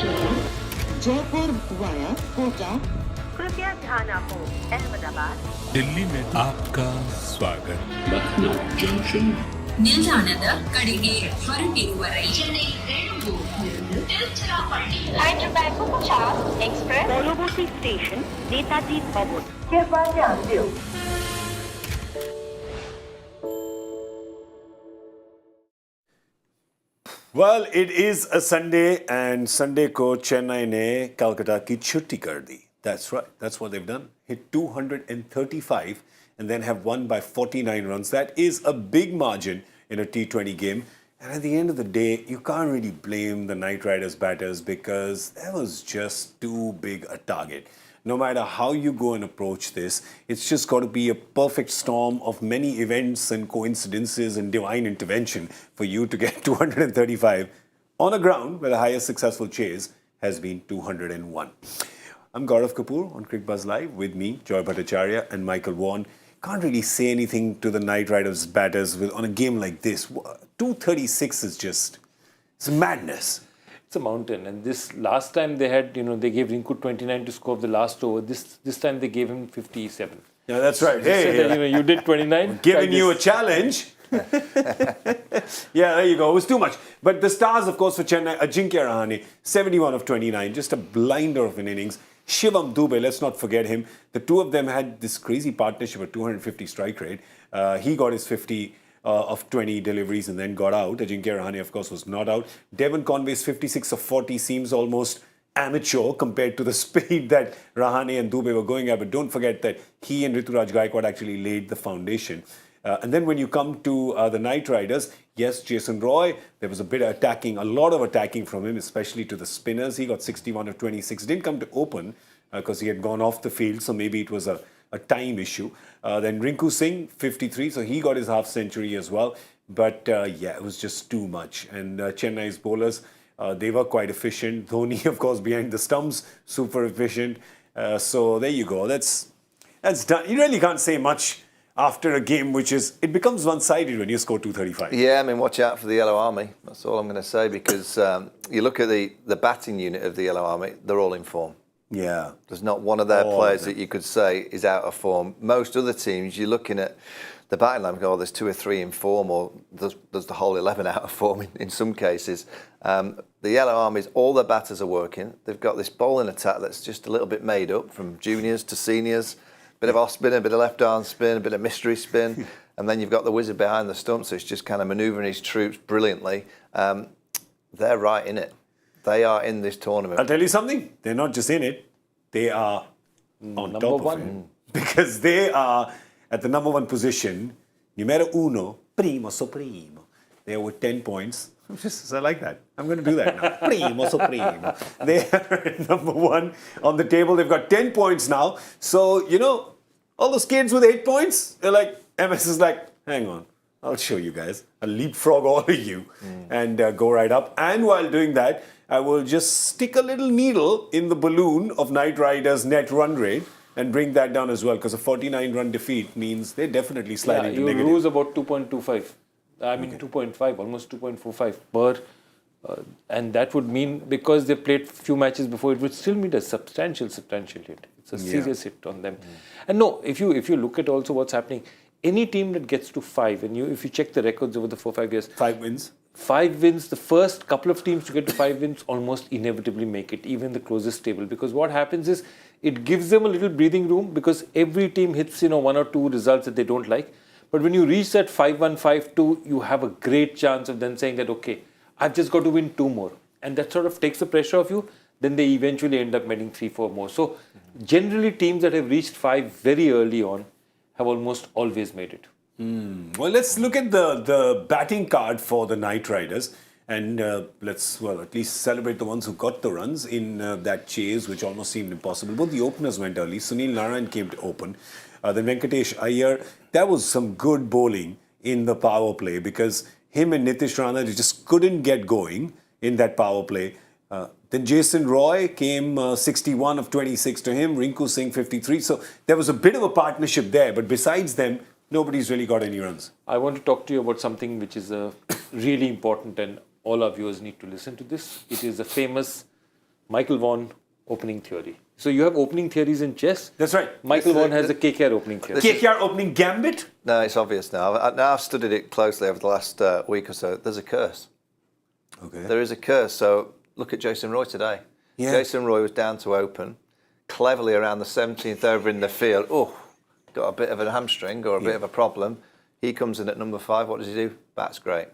train Jaipur via Kota. कृपया ध्यान आपको अहमदाबाद दिल्ली में आपका स्वागत. Lucknow Junction. ನಿಲ್ದಾಣದ ಕಡೆಗೆ ಹೊರಟಿರುವ ರೈಲು Chennai Tiruchirappalli. Hyderabad Bhattacharjya Express পরবর্তী স্টেশন নেতাজি ভবন कृपया ध्यान दियो. Well, it is a Sunday and Sunday ko Chennai ne Kolkata ki chutti kar di. That's right. That's what they've done. Hit 235 and then have won by 49 runs. That is a big margin in a T20 game. And at the end of the day, you can't really blame the Knight Riders batters because that was just too big a target. No matter how you go and approach this, it's just got to be a perfect storm of many events and coincidences and divine intervention for you to get 235 on a ground where the highest successful chase has been 201. I'm Gaurav Kapur on Cricbuzz Live with me, Joy Bhattacharjya and Michael Vaughan. Can't really say anything to the Knight Riders batters on a game like this. 236 is just, it's madness. It's a mountain, and this last time they had, they gave Rinku 29 to score the last over. This time they gave him 57. Yeah, that's right. They said that, you did 29. Giving you a challenge. Yeah, there you go. It was too much. But the stars, of course, for Chennai, Ajinkya Rahane, 71 of 29, just a blinder of an innings. Shivam Dube, let's not forget him. The two of them had this crazy partnership at 250 strike rate. He got his 50 of 20 deliveries and then got out. Ajinkya Rahane, of course, was not out. Devon Conway's 56 of 40 seems almost amateur compared to the speed that Rahane and Dube were going at. But don't forget that he and Rituraj Gaikwad actually laid the foundation. And then when you come to the Knight Riders, yes, Jason Roy, there was a bit of attacking, a lot of attacking from him, especially to the spinners. He got 61 of 26. Didn't come to open because he had gone off the field, so maybe it was a time issue. Then Rinku Singh, 53, so he got his half century as well. But yeah, it was just too much. And Chennai's bowlers, they were quite efficient. Dhoni, of course, behind the stumps, super efficient. So there you go. That's done. You really can't say much after a game which is, it becomes one-sided when you score 235. Yeah, I mean, watch out for the Yellow Army. That's all I'm going to say, because you look at the batting unit of the Yellow Army, they're all in form. Yeah. There's not one of their players that you could say is out of form. Most other teams, you're looking at the batting line, there's 2 or 3 in form, or there's the whole 11 out of form in some cases. The Yellow Armies, all their batters are working. They've got this bowling attack that's just a little bit made up, from juniors to seniors. Bit of off spin, a bit of left arm spin, a bit of mystery spin, and then you've got the wizard behind the stump, so it's just kind of manoeuvring his troops brilliantly. They're right in it. They are in this tournament. I'll tell you something, they're not just in it, they are on top of it. Because they are at the number 1 position, numero uno, primo so primo. They are with 10 points. I like that. I'm going to do that now. Primo so primo. They are at number 1 on the table. They've got 10 points now. So, all those kids with 8 points, they're like, MS is like, hang on, I'll show you guys. I'll leapfrog all of you and go right up. And while doing that, I will just stick a little needle in the balloon of Knight Riders' net run rate and bring that down as well, because a 49-run defeat means they definitely slide into negative. You lose about 2.25. I mean, 2.5, almost 2.45 per. And that would mean, because they played few matches before, it would still mean a substantial hit. It's a serious hit on them. And no, if you look at also what's happening, any team that gets to 5, and if you check the records over the 4-5 years, 5 wins. 5 wins, the first couple of teams to get to 5 wins almost inevitably make it, even the closest table. Because what happens is, it gives them a little breathing room, because every team hits 1 or 2 results that they don't like. But when you reach that 5-1, 5-2, you have a great chance of then saying that, okay, I've just got to win 2 more. And that sort of takes the pressure off you. Then they eventually end up winning 3-4 more. So generally, teams that have reached 5 very early on have almost always made it. Well, let's look at the batting card for the Knight Riders. And let's, at least celebrate the ones who got the runs in that chase, which almost seemed impossible. Both the openers went early. Sunil Narayan came to open. Then Venkatesh Iyer, that was some good bowling in the power play, because him and Nitish Rana, they just couldn't get going in that power play. Then Jason Roy came 61 of 26 to him, Rinku Singh 53. So there was a bit of a partnership there, but besides them, nobody's really got any runs. I want to talk to you about something which is really important, and all our viewers need to listen to this. It is a famous Michael Vaughan opening theory. So you have opening theories in chess. That's right. Michael Vaughan has a KKR opening theory. KKR opening gambit? No, it's obvious now. I've studied it closely over the last week or so. There's a curse. Okay. There is a curse. So look at Jason Roy today. Yeah. Jason Roy was down to open, cleverly around the 17th over in the field. Oh, got a bit of a hamstring or a bit of a problem. He comes in at number 5. What does he do? Bats great.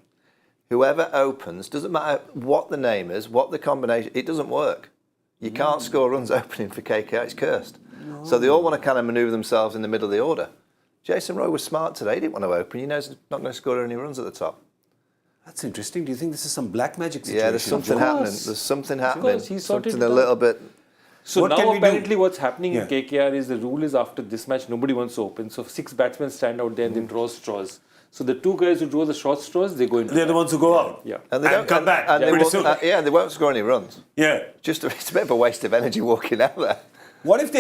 Whoever opens, doesn't matter what the name is, what the combination, it doesn't work. You can't score runs opening for KKR, it's cursed. No. So they all want to kind of manoeuvre themselves in the middle of the order. Jason Roy was smart today, he didn't want to open, he knows he's not going to score any runs at the top. That's interesting. Do you think this is some black magic situation? Yeah, there's something happening. There's something happening. He sorted Something it a out. little bit. So What can now we apparently do? what's happening in KKR is the rule is after this match, nobody wants to open. So 6 batsmen stand out there and they draw straws. So the 2 guys who draw the short straws, they go into They're the ones who go out. Yeah. And they don't come back and they pretty won't, soon. they won't score any runs. Yeah. It's a bit of a waste of energy walking out there. What if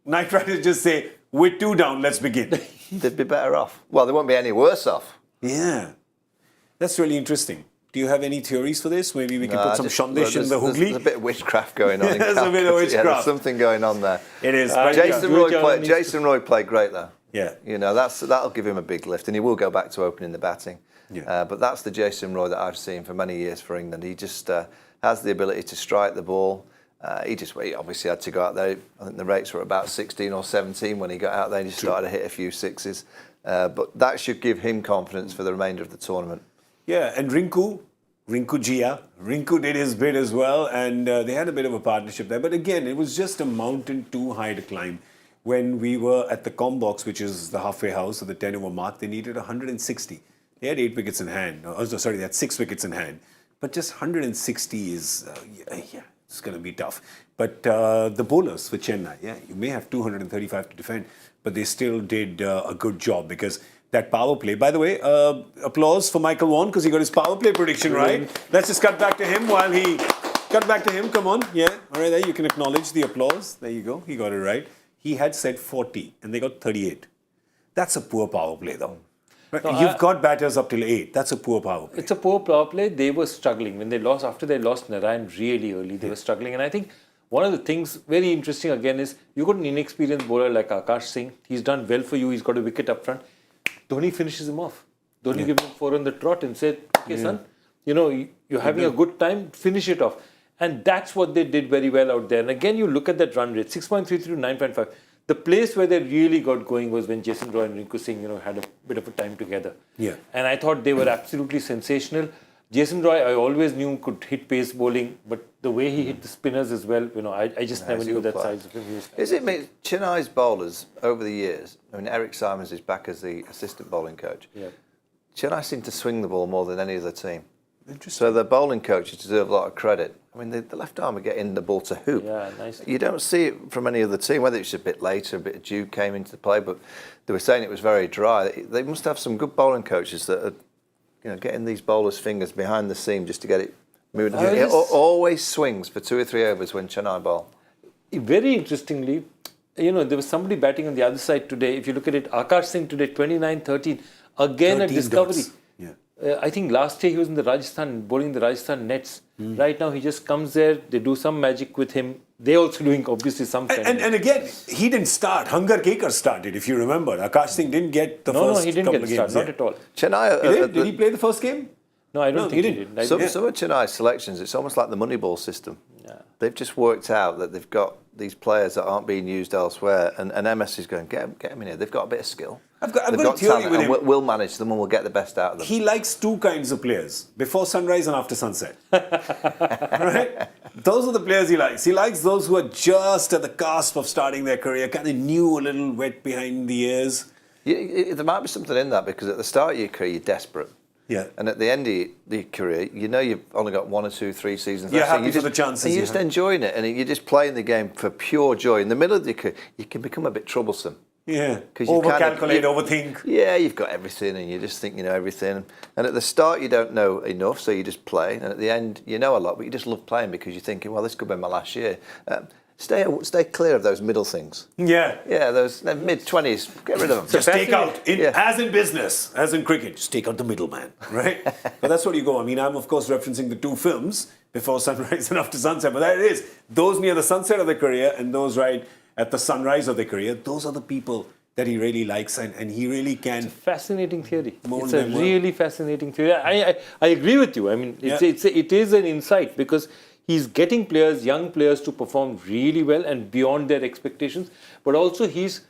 Knight Riders just say, we're 2 down, let's begin? They'd be better off. Well, they won't be any worse off. Yeah. That's really interesting. Do you have any theories for this? Maybe we can put some Shandesh in the There's Hooghly? a bit of witchcraft going on. There's a bit of Yeah, witchcraft. there's something going on there. It is. Jason Roy played great though. Yeah. You know, that'll give him a big lift, and he will go back to opening the batting. Yeah. But that's the Jason Roy that I've seen for many years for England. He just has the ability to strike the ball. He obviously had to go out there. I think the rates were about 16 or 17 when he got out there and he started to hit a few sixes. But that should give him confidence for the remainder of the tournament. Yeah, and Rinku did his bit as well, and they had a bit of a partnership there. But again, it was just a mountain too high to climb. When we were at the Combox, which is the halfway house, or the 10-over mark, they needed 160. They had 8 wickets in hand. They had 6 wickets in hand. But just 160 is, it's going to be tough. But the bowlers for Chennai, you may have 235 to defend, but they still did a good job because that power play. By the way, applause for Michael Vaughan because he got his power play prediction right. Let's just cut back to him Come on. Yeah. All right, there you can acknowledge the applause. There you go. He got it right. He had said 40 and they got 38. That's a poor power play though. Right? No, You've got batters up till 8. That's a poor power play. It's a poor power play. They were struggling. After they lost Narayan really early, they were struggling. And I think one of the things very interesting again is you got an inexperienced bowler like Akash Singh. He's done well for you. He's got a wicket up front. Dhoni finishes him off. Dhoni gives him 4 on the trot and said, okay, son, you're having a good time, finish it off. And that's what they did very well out there. And again, you look at that run rate, 6.33 to 9.5. The place where they really got going was when Jason Roy and Rinku Singh, had a bit of a time together. Yeah. And I thought they were absolutely sensational. Jason Roy, I always knew could hit pace bowling, but the way he hit the spinners as well, I just never knew that size of him. Chennai's bowlers over the years, Eric Simons is back as the assistant bowling coach. Yeah. Chennai seem to swing the ball more than any other team. Interesting. So the bowling coaches deserve a lot of credit. The left arm are getting the ball to hoop. Yeah, nice. You don't see it from any other team, whether it's a bit later, a bit of dew came into the play, but they were saying it was very dry. They must have some good bowling coaches that are getting these bowlers' fingers behind the seam just to get it moving. It always swings for 2 or 3 overs when Chennai bowl. Very interestingly, there was somebody batting on the other side today. If you look at it, Akash Singh today, 29-13. Again a discovery. Dots. Yeah. I think last year he was in the Rajasthan, bowling the Rajasthan nets. Right now he just comes there, they do some magic with him. They're also doing obviously some and again, he didn't start. Hangar Kekar started, if you remember. Akash Singh didn't get the first he didn't couple get of the games. start, not at all. Chennai, Did he play the first game? No, I don't think he he didn't. did. Some of Chennai's selections, it's almost like the Moneyball system. Yeah. They've just worked out that they've got these players that aren't being used elsewhere, and MS is going, get them in here. They've got a bit of skill. I've got They've a theory talent, with him. and we'll manage them and we'll get the best out of them. He likes 2 kinds of players, before sunrise and after sunset. Right? Those are the players he likes. He likes those who are just at the cusp of starting their career, kind of new, a little wet behind the ears. There might be something in that because at the start of your career, you're desperate. Yeah. And at the end of your career, you've only got 1 or 2, 3 seasons You're left. happy for the chances And you you're just have. enjoying it, and you're just playing the game for pure joy. In the middle of your career, you can become a bit troublesome. Yeah. 'Cause you Overcalculate, kinda- overthink. Yeah, you've got everything, and you just think you know everything. And at the start, you don't know enough, so you just play. And at the end, you know a lot, but you just love playing because you're thinking, well, this could be my last year. stay clear of those middle things. Yeah. Yeah, those mid-20s, get rid of them. Just take out, Yeah. as in business, as in cricket, just take out the middleman, right? But that's what you go. I mean, I'm of course referencing the two films, Before Sunrise and After Sunset, but there it is. Those near the sunset of their career and those right at the sunrise of their career, those are the people that he really likes and he really can. Fascinating theory. Mold It's a them well. really fascinating theory. I agree with you. I mean, it is an insight because he's getting players, young players, to perform really well and beyond their expectations. But also, he's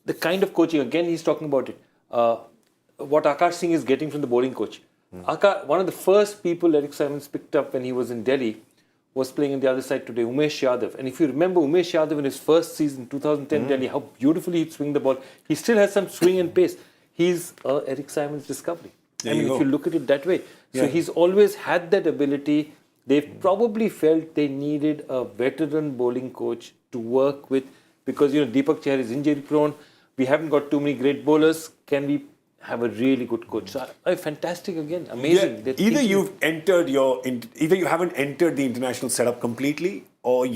the kind of coaching. Again, he's talking about it. What Akash Singh is getting from the bowling coach. One of the first people Eric Simons picked up when he was in Delhi was playing on the other side today, Umesh Yadav. And if you remember Umesh Yadav in his first season, 2010 Delhi, how beautifully he'd swing the ball. He still has some swing and pace. He's Eric Simons' discovery. There I mean, you if go. you look at it that way. So Yeah. he's always had that ability. They've probably felt they needed a veteran bowling coach to work with because, Deepak Chahar is injury prone. We haven't got too many great bowlers. Can we have a really good coach? So, fantastic again. Amazing. Yeah, They're either thinking- either you haven't entered the international setup completely, or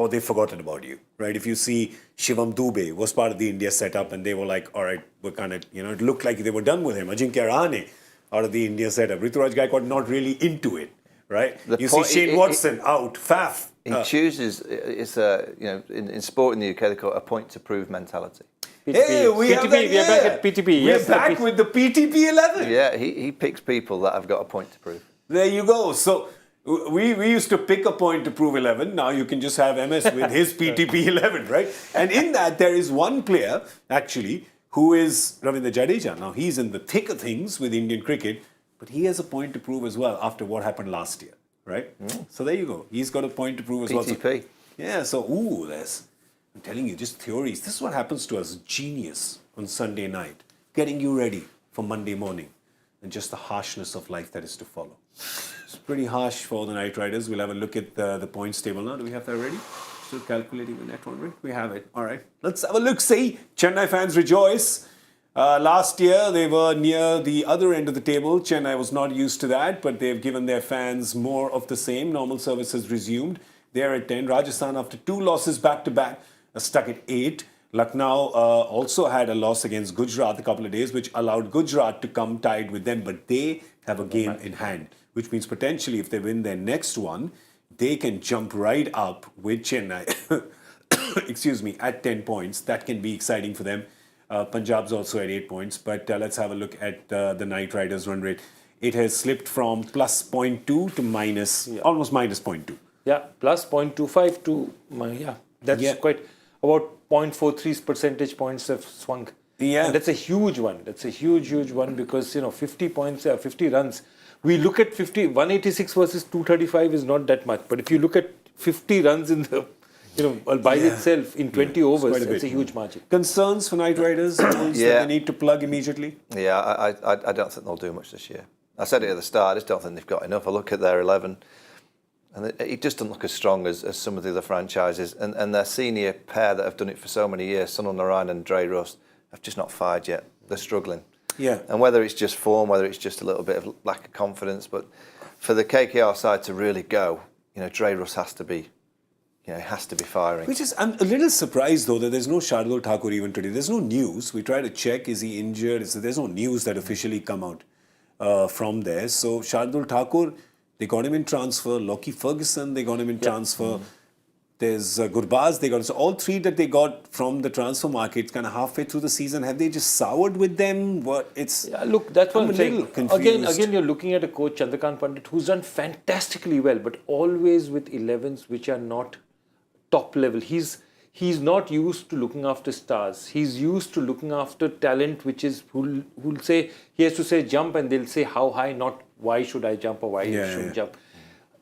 they've forgotten about you, right? If you see Shivam Dubey was part of the India setup, and they were like, all right, we're kind of, it looked like they were done with him. Ajinkya Rahane out of the India setup. Rituraj Gaikwad not really into it, right? You see Shane Watson out, Faf. He chooses, in sport in the UK, they call it a point to prove mentality. Hey, we have that, we are back at PTP. We're Yes, back with the PTP 11. Yeah, he picks people that have got a point to prove. There you go. So we used to pick a point to prove 11. Now you can just have MS with his PTP 11, right? And in that, there is one player, actually, who is Ravindra Jadeja. Now, he's in the thick of things with Indian cricket, but he has a point to prove as well after what happened last year, right? So there you go. He's got a point to prove as well. PTP. So, yeah, so, I'm telling you, just theories. This is what happens to us, genius, on Sunday night, getting you ready for Monday morning, and just the harshness of life that is to follow. It's pretty harsh for the Knight Riders. We'll have a look at the points table now. Do we have that ready? Still calculating the net one, right? We have it. All right. Let's have a look. See, Chennai fans rejoice. Last year, they were near the other end of the table. Chennai was not used to that, but they've given their fans more of the same. Normal service has resumed. They're at 10. Rajasthan, after 2 losses back-to-back, are stuck at 8. Lucknow also had a loss against Gujarat a couple of days, which allowed Gujarat to come tied with them. But they have a game in hand, which means potentially if they win their next one, they can jump right up with Chennai, excuse me, at 10 points. That can be exciting for them. Punjab's also at 8 points. But let's have a look at the Knight Riders' run rate. It has slipped from plus 0.2 to almost minus 0.2. Yeah, plus 0.25 to, that's quite, about 0.43 percentage points have swung. Yeah. And that's a huge one. That's a huge, huge one because, 50 points, 50 runs. We look at 186 versus 235 is not that much. But if you look at 50 runs in the, by itself in 20 overs, that's a huge margin. Concerns for Knight Riders? Holes that they need to plug immediately? Yeah, I don't think they'll do much this year. I said it at the start, I just don't think they've got enough. I look at their 11, and it just doesn't look as strong as some of the other franchises. And their senior pair that have done it for so many years, Sunil Narayan and Dre Rust, have just not fired yet. They're struggling. Yeah. And whether it's just form, whether it's just a little bit of lack of confidence, but for the KKR side to really go, Dre Rust has to be firing. Which is, I'm a little surprised though that there's no Shardul Thakur even today. There's no news. We try to check, is he injured? There's no news that officially come out from there. So Shardul Thakur, they got him in transfer. Lockie Ferguson, they got him in transfer. There's Gurbaz, they got. So all three that they got from the transfer market, kind of halfway through the season, have they just soured with them? What it's? Yeah, look, that's what I'm saying. Confused. Again, you're looking at a coach, Chandrakant Pandit, who's done fantastically well, but always with 11s which are not top level. He's not used to looking after stars. He's used to looking after talent, which is who'll say, he has to say jump, and they'll say how high, not why should I jump or why you shouldn't jump.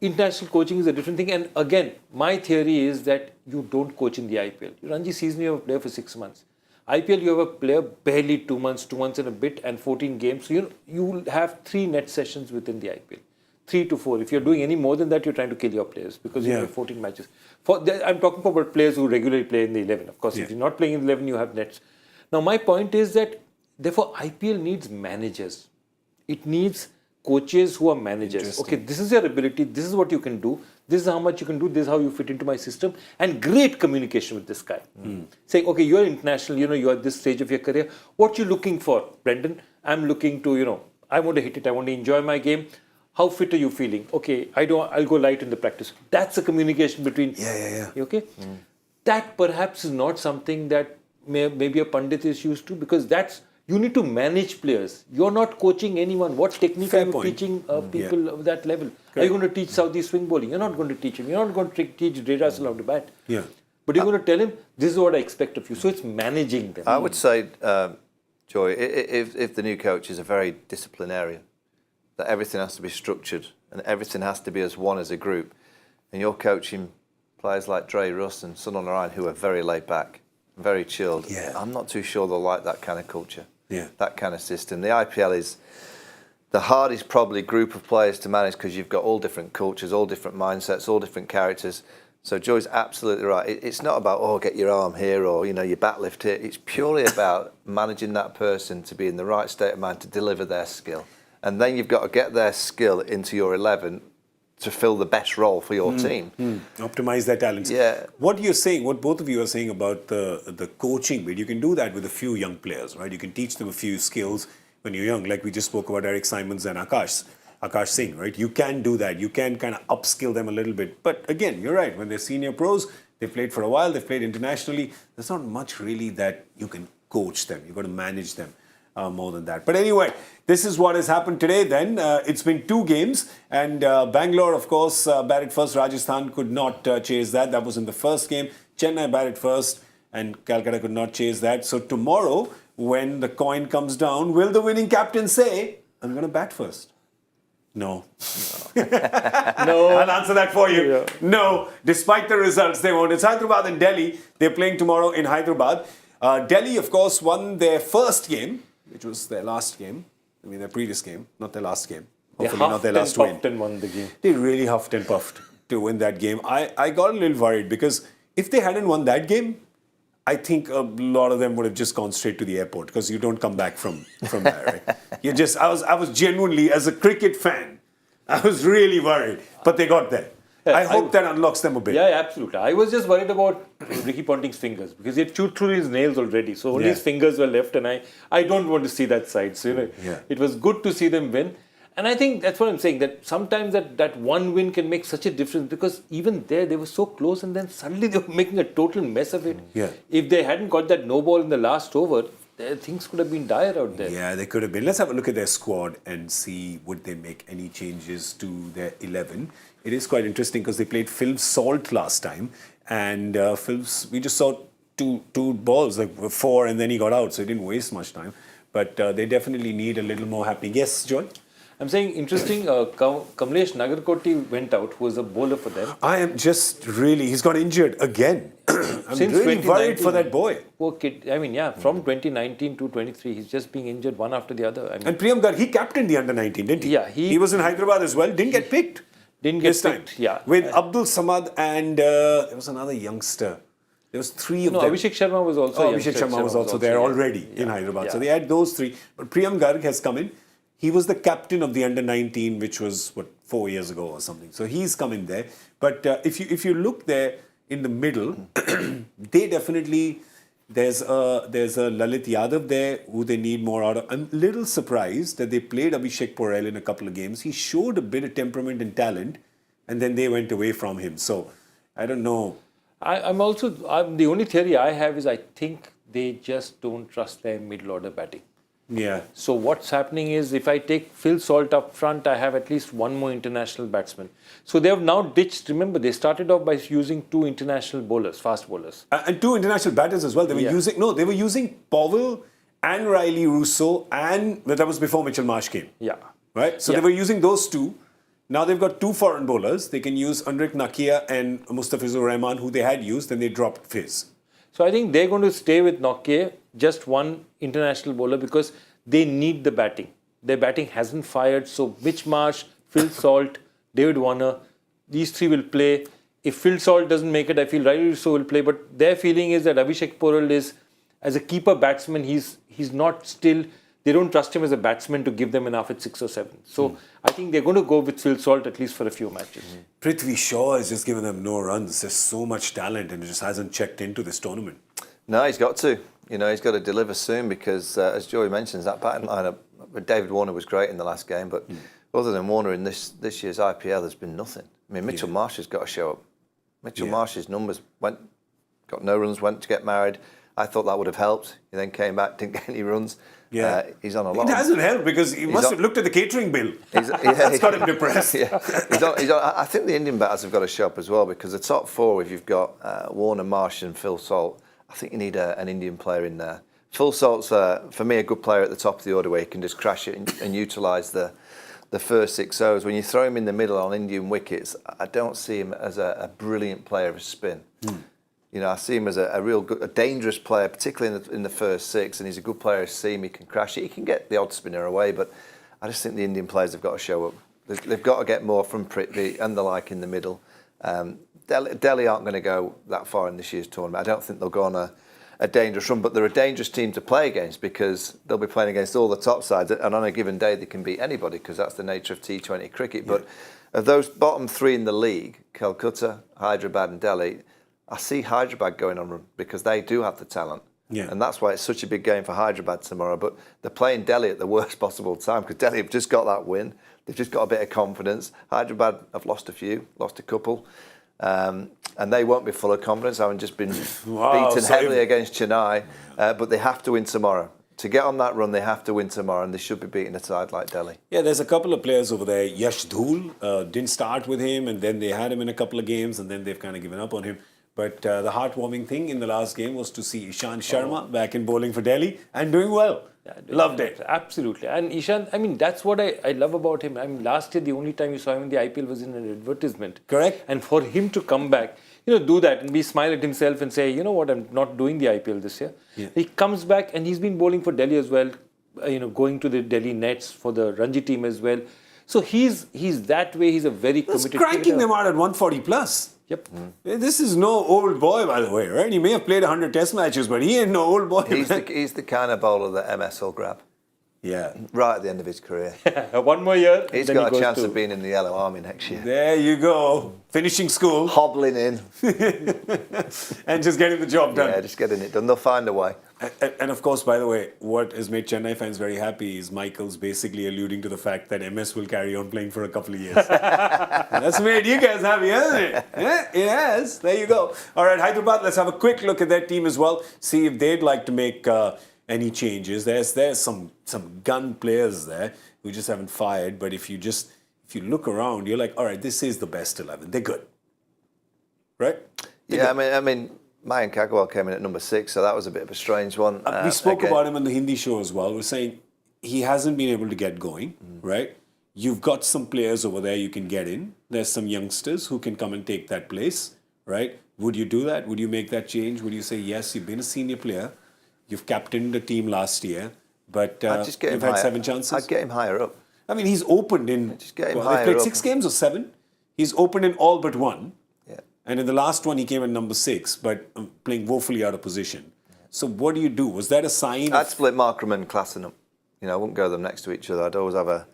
International coaching is a different thing. And again, my theory is that you don't coach in the IPL. Ranji season, you have a player for 6 months. IPL, you have a player barely 2 months, 2 months and a bit, and 14 games. So you will have 3 net sessions within the IPL. 3 to 4. If you're doing any more than that, you're trying to kill your players because you have 14 matches. I'm talking about players who regularly play in the 11. Of course, if you're not playing in the 11, you have nets. Now, my point is that, therefore, IPL needs managers. It needs coaches who are managers. Okay, this is your ability. This is what you can do. This is how much you can do. This is how you fit into my system. And great communication with this guy. Saying, okay, you're international. You're at this stage of your career. What you looking for, Brendan? I'm looking to, I want to hit it. I want to enjoy my game. How fit are you feeling? Okay, I'll go light in the practice. That's a communication between. Yeah. Okay, that perhaps is not something that maybe a pundit is used to, because you need to manage players. You're not coaching anyone. What technique are you teaching people of that level? Correct. Are you going to teach Saudi swing bowling? You're not going to teach him. You're not going to teach Dre Russell how to bat. Yeah. But you're going to tell him, this is what I expect of you. So it's managing them. I would say, Joy, if the new coach is a very disciplinarian, that everything has to be structured and everything has to be as one as a group, and you're coaching players like Dre Russ and Sunil Narayan who are very laid back, very chilled. Yeah. I'm not too sure they'll like that kind of culture, that kind of system. The IPL is the hardest probably group of players to manage because you've got all different cultures, all different mindsets, all different characters. So Joy's absolutely right. It's not about, get your arm here or, your bat lift here. It's purely about managing that person to be in the right state of mind to deliver their skill. And then you've got to get their skill into your 11 to fill the best role for your team. Optimize their talents. Yeah. What both of you are saying about the coaching bit, you can do that with a few young players, right? You can teach them a few skills when you're young, like we just spoke about Eric Simons and Akash Singh, right? You can do that. You can kind of upskill them a little bit. But again, you're right. When they're senior pros, they've played for a while, they've played internationally. There's not much really that you can coach them. You've got to manage them. More than that. But anyway, this is what has happened today then. It's been 2 games and Bangalore, of course, batted first. Rajasthan could not chase that. That was in the first game. Chennai batted first and Calcutta could not chase that. So tomorrow, when the coin comes down, will the winning captain say, I'm going to bat first? No. No. I'll answer that for you. Yeah. No. Despite the results, they won't. It's Hyderabad and Delhi. They're playing tomorrow in Hyderabad. Delhi, of course, won their first game, which was their last game. I mean, their previous game, not their last game. Hopefully not their last win. They won the game. They really huffed and puffed to win that game. I got a little worried because if they hadn't won that game, I think a lot of them would have just gone straight to the airport because you don't come back from there, right? I was genuinely, as a cricket fan, I was really worried. But they got there. I hope that unlocks them a bit. Yeah, absolutely. I was just worried about Ricky Ponting's fingers because he had chewed through his nails already. So only his fingers were left and I don't want to see that side. So, it was good to see them win. And I think that's what I'm saying, that sometimes that one win can make such a difference because even there they were so close and then suddenly they were making a total mess of it. Yeah. If they hadn't got that no ball in the last over, things could have been dire out there. Yeah, they could have been. Let's have a look at their squad and see would they make any changes to their 11. It is quite interesting because they played Phil Salt last time and we just saw two balls, like 4 and then he got out, so he didn't waste much time. But they definitely need a little more happening. Yes, Joy? I'm saying interesting, Kamlesh Nagarkoti went out, who was a bowler for them. I am just really, he's got injured again. I'm Since really worried for that boy. Poor kid. I mean, from 2019 to 23, he's just being injured one after the other. I mean, And Priyam Garg, he captained the under-19, didn't he? Yeah. He was in Hyderabad as well, didn't get picked. Didn't get this picked, time. yeah. With Abdul Samad and there was another youngster. There was 3 of them. Abhishek Sharma was also Abhishek Sharma was also there already in Hyderabad. So they had those 3. But Priyam Garg has come in. He was the captain of the under-19, which was, 4 years ago or something. So he's come in there. But if you look there in the middle, they definitely, there's a Lalit Yadav there who they need more out of. I'm a little surprised that they played Abhishek Porel in a couple of games. He showed a bit of temperament and talent, and then they went away from him. So I don't know. The only theory I have is I think they just don't trust their middle order batting. Yeah. So what's happening is if I take Phil Salt up front, I have at least one more international batsman. So they have now ditched, remember, they started off by using 2 international bowlers, fast bowlers. And 2 international batters as well. They were using Powell and Riley Russo, and that was before Mitchell Marsh came. Yeah. Right? So they were using those 2. Now they've got 2 foreign bowlers. They can use Andrik Nakia and Mustafizur Rahman, who they had used, then they dropped Fizz. So I think they're going to stay with Nokia, just one international bowler, because they need the batting. Their batting hasn't fired. So Mitch Marsh, Phil Salt, David Warner, these 3 will play. If Phil Salt doesn't make it, I feel Riley Russo will play. But their feeling is that Abhishek Porel is, as a keeper batsman, he's not still they don't trust him as a batsman to give them enough at 6 or 7. So I think they're going to go with Phil Salt at least for a few matches. Prithvi Shaw has just given them no runs. There's so much talent and it just hasn't checked into this tournament. No, he's got to. You know, he's got to deliver soon because, as Joey mentions, that batting lineup, David Warner was great in the last game, but other than Warner in this year's IPL, there's been nothing. I mean, Mitchell Marsh has got to show up. Mitchell Marsh's numbers got no runs, went to get married. I thought that would have helped. He then came back, didn't get any runs. Yeah. He's on a lot. It hasn't helped because he must have looked at the catering bill. That's got him depressed. He's on, I think the Indian batters have got to show up as well because the top four, if you've got Warner, Marsh and Phil Salt, I think you need an Indian player in there. Phil Salt's, for me, a good player at the top of the order where he can just crash it and utilise the first 6 overs. When you throw him in the middle on Indian wickets, I don't see him as a brilliant player of spin. You know, I see him as a real good, a dangerous player, particularly in the first 6, and he's a good player of seam. He can crash it. He can get the odd spinner away, but I just think the Indian players have got to show up. They've got to get more from Prithvi and the like in the middle. Delhi aren't going to go that far in this year's tournament. I don't think they'll go on a dangerous run, but they're a dangerous team to play against because they'll be playing against all the top sides, and on a given day they can beat anybody because that's the nature of T20 cricket. But of those bottom 3 in the league, Calcutta, Hyderabad and Delhi, I see Hyderabad going on run because they do have the talent. Yeah. And that's why it's such a big game for Hyderabad tomorrow. But they're playing Delhi at the worst possible time because Delhi have just got that win. They've just got a bit of confidence. Hyderabad have lost a couple. And they won't be full of confidence, having just been beaten heavily against Chennai. But they have to win tomorrow. To get on that run, they have to win tomorrow, and they should be beating a side like Delhi. Yeah, there's a couple of players over there. Yash Dhul didn't start with him, and then they had him in a couple of games, and then they've kind of given up on him. But the heartwarming thing in the last game was to see Ishant Sharma back in bowling for Delhi and doing well. Yeah, Loved it. Absolutely. And Ishant, I mean, that's what I love about him. I mean, last year, the only time you saw him in the IPL was in an advertisement. Correct. And for him to come back, do that and smile at himself and say, you know what, I'm not doing the IPL this year. Yeah. He comes back and he's been bowling for Delhi as well, going to the Delhi Nets for the Ranji team as well. So he's that way, he's a very committed cranking cricketer. them out at 140 plus. Yep. This is no old boy, by the way, right? He may have played 100 test matches, but he ain't no old boy. He's the kind of bowler that MS will grab. Yeah. Right at the end of his career. One more year. He's got a chance of being in the Yellow Army next year. There you go. Finishing school. Hobbling in. And just getting the job done. Yeah, just getting it done. They'll find a way. And of course, by the way, what has made Chennai fans very happy is Michael's basically alluding to the fact that MS will carry on playing for a couple of years. That's made you guys happy, hasn't it? Yeah, it has. There you go. All right, Hyderabad, let's have a quick look at their team as well. See if they'd like to make any changes. There's some gun players there who just haven't fired. But if you look around, you're like, all right, this is the best 11. They're good. Right? Yeah, I mean, Mayank Agarwal came in at number 6, so that was a bit of a strange one. We spoke about him on the Hindi show as well. We're saying he hasn't been able to get going, right? You've got some players over there you can get in. There's some youngsters who can come and take that place, right? Would you do that? Would you make that change? Would you say, yes, you've been a senior player, you've captained the team last year, but you've had 7 chances? I'd get him higher up. I mean, he's opened in... Just get him they've higher played up. 6 games or 7. He's opened in all but 1. Yeah. And in the last one, he came at number 6, but playing woefully out of position. So what do you do? Was that a sign? I'd split Markram and Klassenham. I wouldn't go them next to each other. I'd always have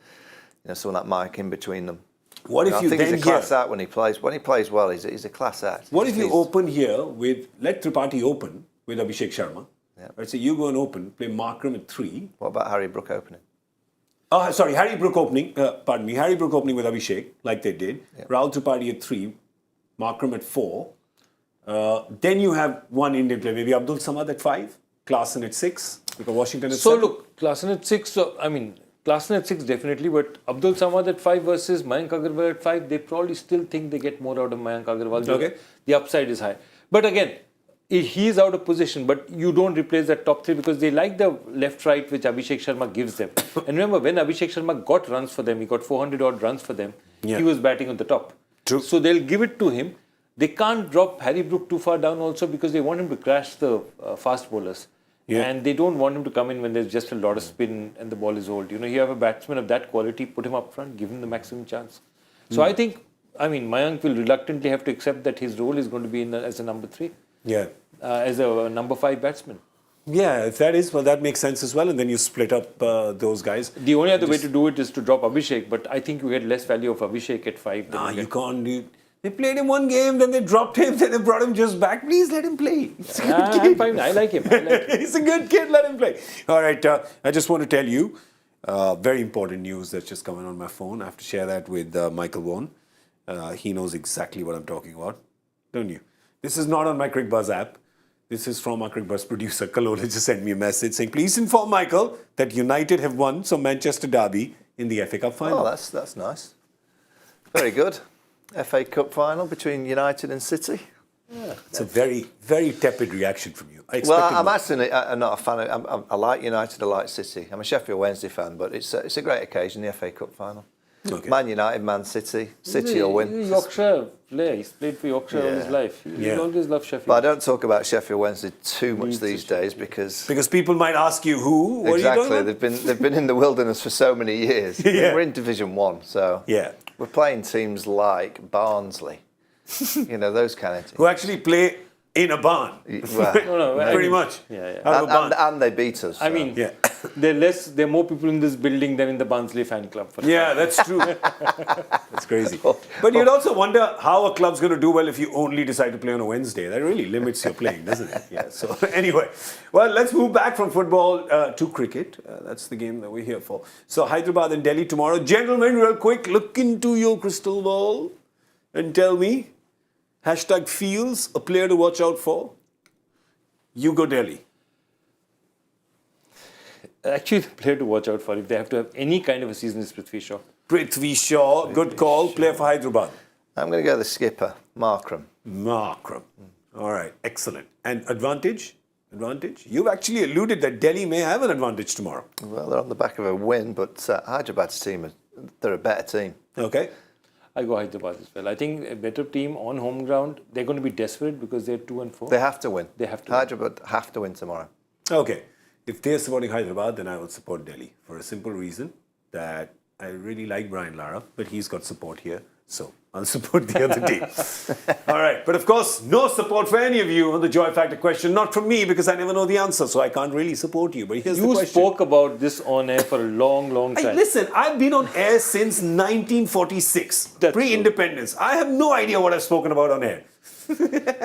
someone like Mike in between them. What if I you think then he's a class act when he plays. When he plays well, he's a class act. What if you open here with, let Tripathi open with Abhishek Sharma. Yeah. Right, so you go and open, play Markram at 3. What about Harry Brook opening? Oh, sorry, Harry Brook opening, Harry Brook opening with Abhishek, like they did. Yeah. Rahul Tripathi at 3, Markram at 4. Then you have one Indian player, maybe Abdul Samad at 5, Klaasen at 6, because Washington at 7. So look, Klaasen at 6, Klaasen at 6 definitely, but Abdul Samad at 5 versus Mayank Agarwal at 5, they probably still think they get more out of Mayank Agarwal. Okay. The upside is high. But again, he is out of position, but you don't replace that top 3 because they like the left-right which Abhishek Sharma gives them. And remember, when Abhishek Sharma got runs for them, he got 400 odd runs for them, he was batting on the top. True. So they'll give it to him. They can't drop Harry Brook too far down also because they want him to crash the fast bowlers. Yeah. And they don't want him to come in when there's just a lot of spin and the ball is old. You have a batsman of that quality, put him up front, give him the maximum chance. So I think, Mayank will reluctantly have to accept that his role is going to be as a number 3. Yeah. As a number 5 batsman. Yeah, if that is, well, that makes sense as well. And then you split up those guys. The only other way to do it is to drop Abhishek, but I think you get less value of Abhishek at 5. Nah, you can't. They played him one game, then they dropped him, then they brought him just back. Please let him play. He's a good kid. I'm fine. I like him. He's a good kid. Let him play. All right. I just want to tell you very important news that's just coming on my phone. I have to share that with Michael Vaughan. He knows exactly what I'm talking about. Don't you? This is not on my Cricbuzz app. This is from our Cricbuzz producer. Kalola just sent me a message saying, please inform Michael that United have won some Manchester derby in the FA Cup final. Oh, that's nice. Very good. FA Cup final between United and City. Yeah, it's a very, very tepid reaction from you. I'm not a fan of. I like United. I like City. I'm a Sheffield Wednesday fan, but it's a great occasion. The FA Cup final. Okay. Man United, Man City. City will win. Yorkshire player. He's played for Yorkshire all his life. He always loved Sheffield. But I don't talk about Sheffield Wednesday too much these days because people might ask you who. What exactly. Are you talking about? They've been in the wilderness for so many years. Yeah. We're in Division 1, so we're playing teams like Barnsley. Those kind of teams. Who actually play in a barn. Well, pretty much. Yeah. Out of a barn. And they beat us. So. I mean, there are more people in this building than in the Barnsley fan club. That's true. That's crazy. But you'd also wonder how a club's going to do well if you only decide to play on a Wednesday. That really limits your playing, doesn't it? Yeah. So anyway, well, let's move back from football to cricket. That's the game that we're here for. So Hyderabad and Delhi tomorrow. Gentlemen, real quick, look into your crystal ball and tell me, #feels a player to watch out for. You go Delhi. Actually, the player to watch out for if they have to have any kind of a season is Prithvi Shaw. Prithvi Shaw, good call. Player for Hyderabad. I'm going to go the skipper, Markram. All right, excellent. And advantage? You've actually alluded that Delhi may have an advantage tomorrow. Well, they're on the back of a win, but Hyderabad's team, they're a better team. Okay. I go Hyderabad as well. I think a better team on home ground. They're going to be desperate because they're 2-4. They have to win. Hyderabad have to win tomorrow. Okay. If they're supporting Hyderabad, then I will support Delhi for a simple reason that I really like Brian Lara, but he's got support here. So I'll support the other team. All right. But of course, no support for any of you on the Joy Factor question. Not from me because I never know the answer. So I can't really support you. But here's the question. You spoke about this on air for a long, long time. Listen, I've been on air since 1946. Pre-independence. I have no idea what I've spoken about on air.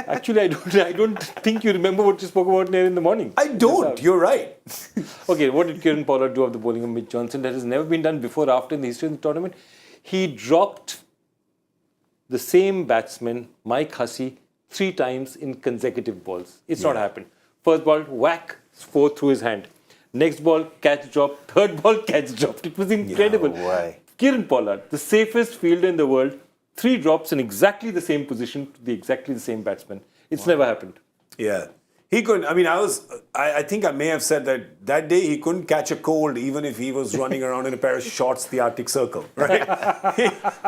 Actually, I don't think you remember what you spoke about in the morning. I don't. You're right. Okay, what did Kieran Pollard do of the bowling of Mitch Johnson? That has never been done before or after in the history of the tournament. He dropped the same batsman, Mike Hussey, 3 times in consecutive balls. It's not happened. First ball, whack, 4 through his hand. Next ball, catch drop. Third ball, catch dropped. It was incredible. No way. Kieran Pollard, the safest fielder in the world, 3 drops in exactly the same position to exactly the same batsman. It's never happened. Yeah. He couldn't, I think I may have said that day he couldn't catch a cold even if he was running around in a pair of shorts, the Arctic Circle, right?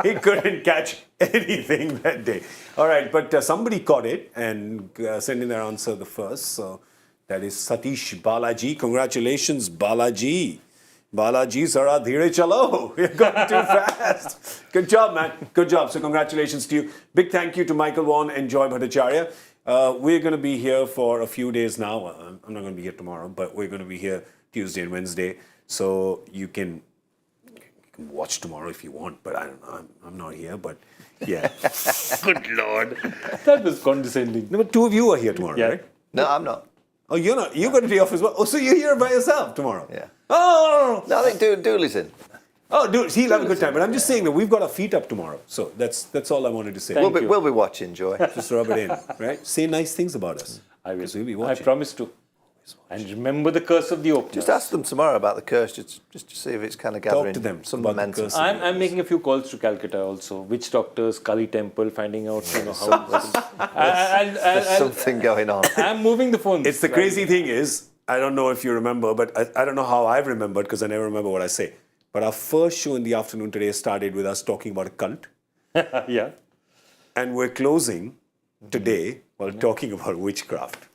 he couldn't catch anything that day. All right, but somebody caught it and sent in their answer the first. So that is Satish Balaji. Congratulations, Balaji. Balaji, Sara, dhire chalo. You're going too fast. Good job, man. Good job. So congratulations to you. Big thank you to Michael Vaughan and Joy Bhattacharya. We're going to be here for a few days now. I'm not going to be here tomorrow, but we're going to be here Tuesday and Wednesday. So you can watch tomorrow if you want, but I don't know. I'm not here, but yeah. Good Lord. That was condescending. No, but 2 of you are here tomorrow, right? No, I'm not. Oh, you're not? You're going to be off as well? Oh, so you're here by yourself tomorrow? Yeah. Oh! No, I think Dooley's in. Oh, dude, he'll have a good time. But I'm just saying that we've got our feet up tomorrow. So that's all I wanted to say. We'll be watching, Joy. Just rub it in, right? Say nice things about us. I will. We'll be I watching. promise to. And remember the curse of the openers. Just ask them tomorrow about the curse, just to see if it's kind of gathering to them some about the momentum. curse. I'm making a few calls to Calcutta also. Witch doctors, Kali temple, finding out how. There's something going on. I'm moving the phones. It's the crazy thing is, I don't know if you remember, but I don't know how I've remembered because I never remember what I say. But our first show in the afternoon today started with us talking about a cult. Yeah. And we're closing today while talking about witchcraft.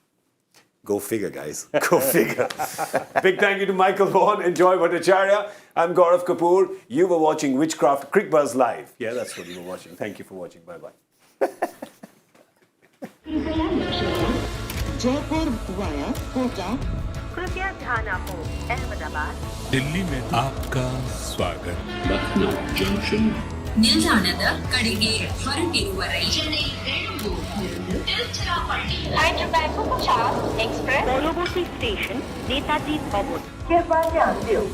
Go figure, guys. Go figure. Big thank you to Michael Vaughan and Joy Bhattacharya. I'm Gaurav Kapur. You were watching Witchcraft Cricbuzz Live. Yeah, that's what you were watching. Thank you for watching. Bye-bye. Jaipur via Kota, कृपया ध्यान आपको अहमदाबाद दिल्ली में आपका स्वागत Lucknow Junction, ನಿಲ್ದಾಣದ ಕಡೆಗೆ ಹೊರಟಿರುವ ರೈಲು Chennai Belur Tiruchirappalli Hyderabad 50 Express পরবর্তী স্টেশন নেতাজি ভবন कृपया ध्यान दें